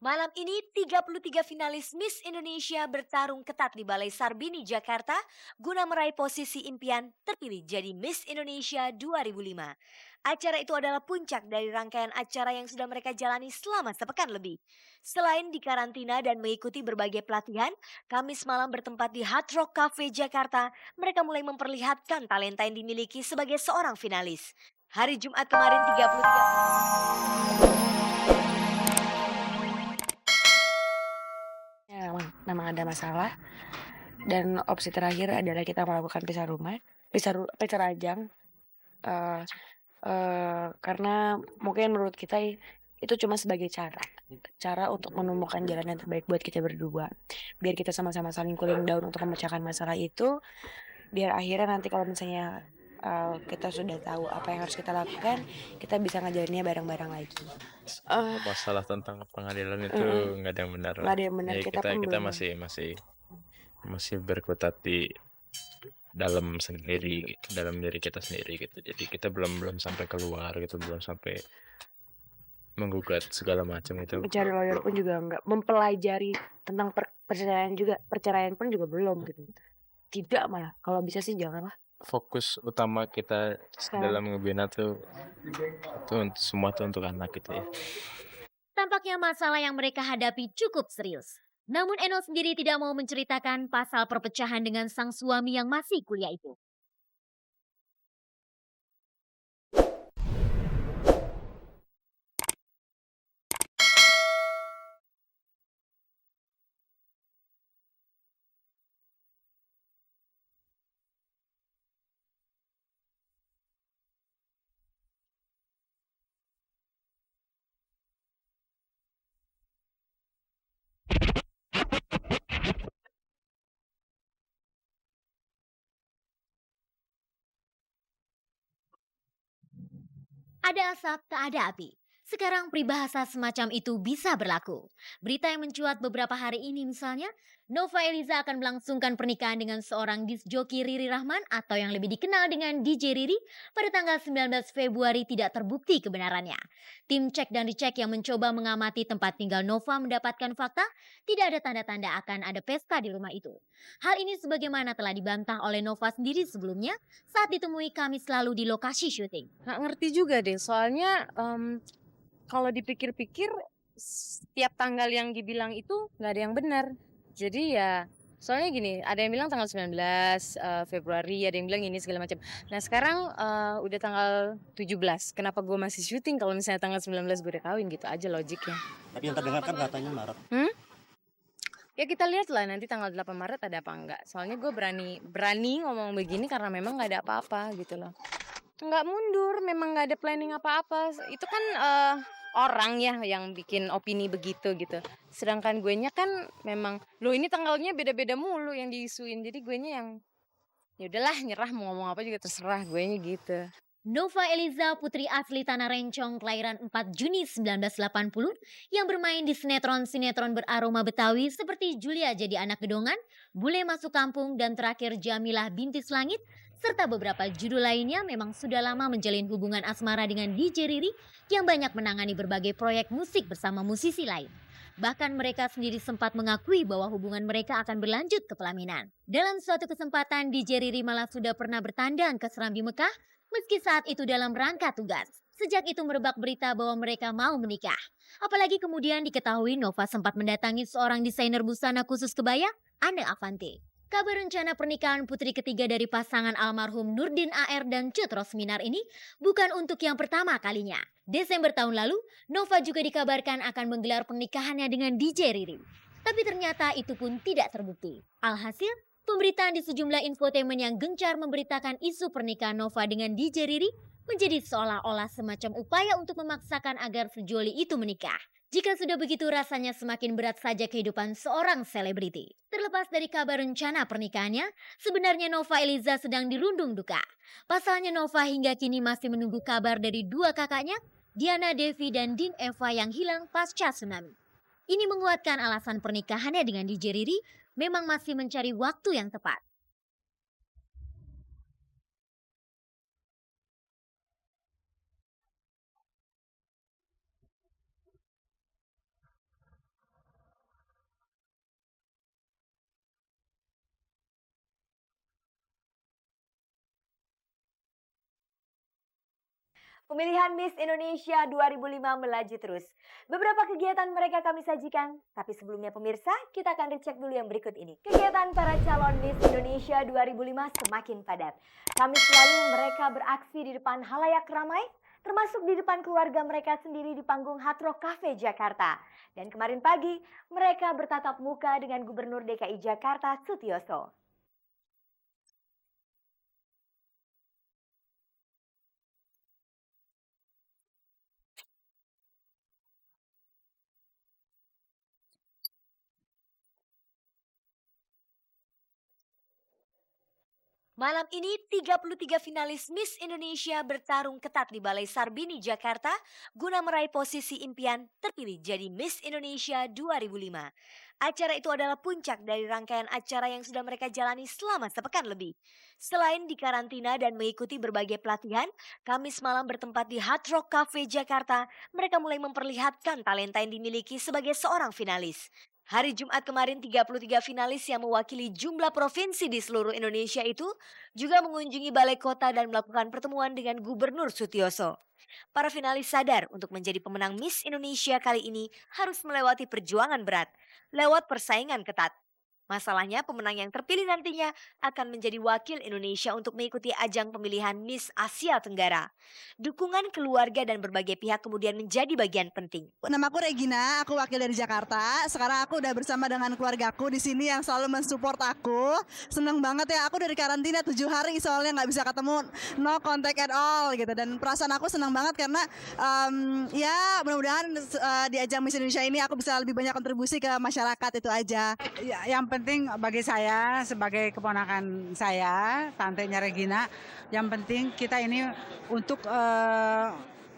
Malam ini 33 finalis Miss Indonesia bertarung ketat di Balai Sarbini, Jakarta guna meraih posisi impian terpilih jadi Miss Indonesia 2005. Acara itu adalah puncak dari rangkaian acara yang sudah mereka jalani selama sepekan lebih. Selain di karantina dan mengikuti berbagai pelatihan, Kamis malam bertempat di Hard Rock Cafe Jakarta, mereka mulai memperlihatkan talenta yang dimiliki sebagai seorang finalis. Hari Jumat kemarin 33 Ya, memang ada masalah dan opsi terakhir adalah kita melakukan pisah rumah, pisah ranjang, eee karena mungkin menurut kita itu cuma sebagai cara untuk menemukan jalan yang terbaik buat kita berdua. Biar kita sama-sama saling cooling down untuk memecahkan masalah itu, biar akhirnya nanti kalau misalnya, kita sudah tahu apa yang harus kita lakukan, kita bisa ngajarinnya bareng-bareng lagi. Eh, Masalah tentang pengadilan itu mhm, nggak ada yang benar nggak lah. ada yang benar, Ya kita kita pun kita belum. masih berkutat di dalam sendiri gitu, dalam diri kita sendiri gitu. Jadi kita belum belum sampai keluar gitu, belum sampai menggugat segala macam itu. Mencari lawyer pun juga enggak, mempelajari tentang perceraian pun juga belum gitu. Tidak malah, kalau bisa sih janganlah Fokus utama kita sekarang. dalam ngebina tuh semua tuh untuk anak gitu ya. Tampaknya masalah yang mereka hadapi cukup serius. Namun Eno sendiri tidak mau menceritakan pasal perpecahan dengan sang suami yang masih kuliah itu. Ada asap, tak ada api. Sekarang peribahasa semacam itu bisa berlaku. Berita yang mencuat beberapa hari ini misalnya, Nova Eliza akan melangsungkan pernikahan dengan seorang disc joki Riri Rahman atau yang lebih dikenal dengan DJ Riri pada tanggal 19 Februari tidak terbukti kebenarannya. Tim cek dan dicek yang mencoba mengamati tempat tinggal Nova mendapatkan fakta tidak ada tanda-tanda akan ada pesta di rumah itu. Hal ini sebagaimana telah dibantah oleh Nova sendiri sebelumnya saat ditemui Kamis lalu di lokasi syuting. Nggak ngerti juga deh, soalnya, kalau dipikir-pikir setiap tanggal yang dibilang itu nggak ada yang benar. Jadi ya soalnya gini, ada yang bilang tanggal 19, Februari, ada yang bilang ini segala macam. Nah sekarang, udah tanggal 17, kenapa gue masih syuting kalau misalnya tanggal 19 gue udah kawin, gitu aja logiknya. Tapi yang terdengar kan katanya Maret. Hmm? Ya kita lihat lah nanti tanggal 8 Maret ada apa enggak. Soalnya gue berani berani ngomong begini karena memang nggak ada apa-apa gitu loh. Nggak mundur, memang nggak ada planning apa-apa. Itu kan orang ya yang bikin opini begitu gitu. Sedangkan gue nya kan memang, loh ini tanggalnya beda-beda mulu yang diisuin. Jadi gue nya yang ya udahlah nyerah mau ngomong apa juga terserah gue nya gitu. Nova Eliza, putri asli Tanah Rencong, kelahiran 4 Juni 1980, yang bermain di sinetron-sinetron beraroma Betawi seperti Julia Jadi Anak Gedongan, Bule Masuk Kampung, dan terakhir Jamilah Bintis Langit, serta beberapa judul lainnya memang sudah lama menjalin hubungan asmara dengan DJ Riri yang banyak menangani berbagai proyek musik bersama musisi lain. Bahkan mereka sendiri sempat mengakui bahwa hubungan mereka akan berlanjut ke pelaminan. Dalam suatu kesempatan, DJ Riri malah sudah pernah bertandang ke Serambi Mekah meski saat itu dalam rangka tugas. Sejak itu merebak berita bahwa mereka mau menikah. Apalagi kemudian diketahui Nova sempat mendatangi seorang desainer busana khusus kebaya, Anne Avanti. Kabar rencana pernikahan putri ketiga dari pasangan almarhum Nurdin AR dan Cut Rosminar ini bukan untuk yang pertama kalinya. Desember tahun lalu, Nova juga dikabarkan akan menggelar pernikahannya dengan DJ Riri. Tapi ternyata itu pun tidak terbukti. Alhasil, pemberitaan di sejumlah infotainment yang gencar memberitakan isu pernikahan Nova dengan DJ Riri menjadi seolah-olah semacam upaya untuk memaksakan agar sejoli itu menikah. Jika sudah begitu rasanya semakin berat saja kehidupan seorang selebriti. Terlepas dari kabar rencana pernikahannya, sebenarnya Nova Eliza sedang dirundung duka. Pasalnya Nova hingga kini masih menunggu kabar dari dua kakaknya, Diana Devi dan Din Eva yang hilang pasca tsunami. Ini menguatkan alasan pernikahannya dengan DJ Riri memang masih mencari waktu yang tepat. Pemilihan Miss Indonesia 2005 melaju terus. Beberapa kegiatan mereka kami sajikan, tapi sebelumnya pemirsa, kita akan recek dulu yang berikut ini. Kegiatan para calon Miss Indonesia 2005 semakin padat. Kamis lalu mereka beraksi di depan halayak ramai, termasuk di depan keluarga mereka sendiri di panggung Hard Rock Cafe Jakarta. Dan kemarin pagi, mereka bertatap muka dengan Gubernur DKI Jakarta Sutioso. Malam ini 33 finalis Miss Indonesia bertarung ketat di Balai Sarbini, Jakarta guna meraih posisi impian terpilih jadi Miss Indonesia 2005. Acara itu adalah puncak dari rangkaian acara yang sudah mereka jalani selama sepekan lebih. Selain dikarantina dan mengikuti berbagai pelatihan, Kamis malam bertempat di Hard Rock Cafe Jakarta, mereka mulai memperlihatkan talenta yang dimiliki sebagai seorang finalis. Hari Jumat kemarin 33 finalis yang mewakili jumlah provinsi di seluruh Indonesia itu juga mengunjungi balai kota dan melakukan pertemuan dengan Gubernur Sutioso. Para finalis sadar untuk menjadi pemenang Miss Indonesia kali ini harus melewati perjuangan berat, lewat persaingan ketat. Masalahnya pemenang yang terpilih nantinya akan menjadi wakil Indonesia untuk mengikuti ajang pemilihan Miss Asia Tenggara. Dukungan keluarga dan berbagai pihak kemudian menjadi bagian penting. Nama aku Regina, aku wakil dari Jakarta. Sekarang aku udah bersama dengan keluargaku di sini yang selalu mensupport aku. Seneng banget ya, aku dari karantina 7 hari soalnya nggak bisa ketemu, no contact at all gitu. Dan perasaan aku senang banget karena ya mudah-mudahan di ajang Miss Indonesia ini aku bisa lebih banyak kontribusi ke masyarakat, itu aja. Ya, yang penting bagi saya sebagai keponakan saya, tantenya Regina, yang penting kita ini untuk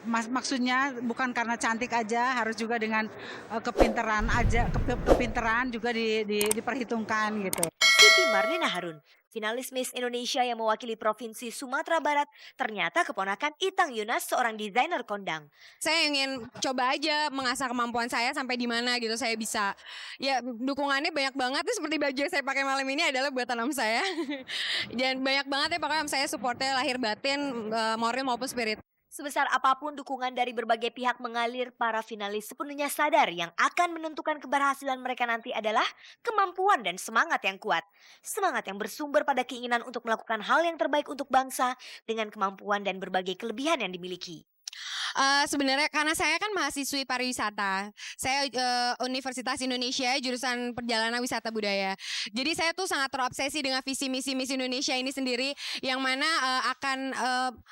maksudnya bukan karena cantik aja, harus juga dengan kepintaran aja, kepintaran juga diperhitungkan gitu. Siti Marlina Harun, finalis Miss Indonesia yang mewakili Provinsi Sumatera Barat, ternyata keponakan Itang Yunas, seorang desainer kondang. Saya ingin coba aja mengasah kemampuan saya sampai di mana gitu saya bisa. Ya dukungannya banyak banget tuh, seperti baju yang saya pakai malam ini adalah buatan om saya. Dan banyak banget ya pokoknya om saya supportnya lahir batin, moral maupun spirit. Sebesar apapun dukungan dari berbagai pihak mengalir, para finalis sepenuhnya sadar yang akan menentukan keberhasilan mereka nanti adalah kemampuan dan semangat yang kuat. Semangat yang bersumber pada keinginan untuk melakukan hal yang terbaik untuk bangsa dengan kemampuan dan berbagai kelebihan yang dimiliki. Sebenarnya karena saya kan mahasiswi pariwisata, saya Universitas Indonesia jurusan perjalanan wisata budaya. Jadi saya tuh sangat terobsesi dengan visi misi Miss Indonesia ini sendiri, yang mana akan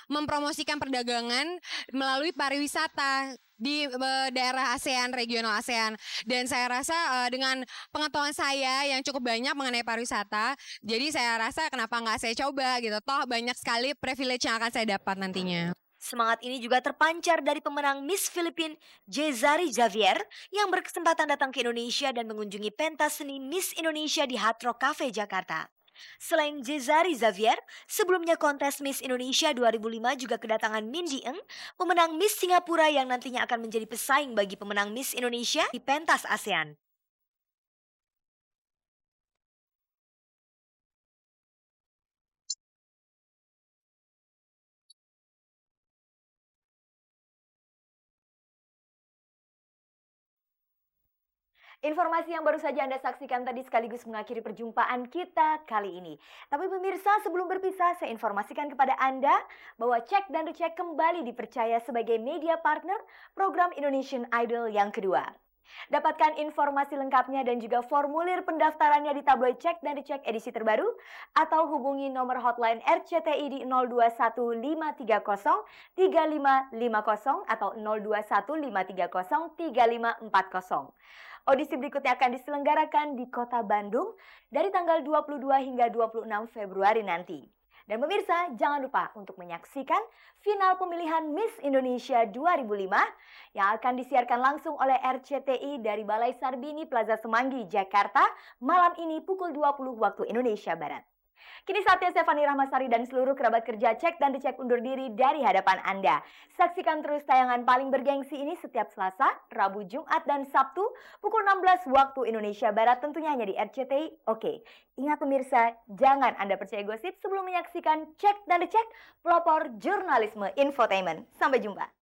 mempromosikan perdagangan melalui pariwisata di daerah ASEAN, regional ASEAN. Dan saya rasa dengan pengetahuan saya yang cukup banyak mengenai pariwisata, jadi saya rasa kenapa nggak saya coba gitu, toh banyak sekali privilege yang akan saya dapat nantinya. Semangat ini juga terpancar dari pemenang Miss Filipina Jezari Xavier yang berkesempatan datang ke Indonesia dan mengunjungi pentas seni Miss Indonesia di Hard Rock Cafe Jakarta. Selain Jezari Xavier, sebelumnya kontes Miss Indonesia 2005 juga kedatangan Mindy Eng, pemenang Miss Singapura yang nantinya akan menjadi pesaing bagi pemenang Miss Indonesia di pentas ASEAN. Informasi yang baru saja Anda saksikan tadi sekaligus mengakhiri perjumpaan kita kali ini. Tapi pemirsa, sebelum berpisah, saya informasikan kepada Anda bahwa Cek dan Recek kembali dipercaya sebagai media partner program Indonesian Idol yang kedua. Dapatkan informasi lengkapnya dan juga formulir pendaftarannya di tabloid Cek dan Recek edisi terbaru atau hubungi nomor hotline RCTI di 0215303550 atau 0215303540. Audisi berikutnya akan diselenggarakan di Kota Bandung dari tanggal 22 hingga 26 Februari nanti. Dan pemirsa, jangan lupa untuk menyaksikan final pemilihan Miss Indonesia 2005 yang akan disiarkan langsung oleh RCTI dari Balai Sarbini Plaza Semanggi, Jakarta malam ini pukul 20 waktu Indonesia Barat. Kini saatnya saya Fani Rahmasari dan seluruh kerabat kerja Cek dan Dicek undur diri dari hadapan Anda. Saksikan terus tayangan paling bergengsi ini setiap Selasa, Rabu, Jumat, dan Sabtu pukul 16 waktu Indonesia Barat tentunya hanya di RCTI. Oke, ingat pemirsa, jangan Anda percaya gosip sebelum menyaksikan Cek dan Dicek, pelopor jurnalisme infotainment. Sampai jumpa.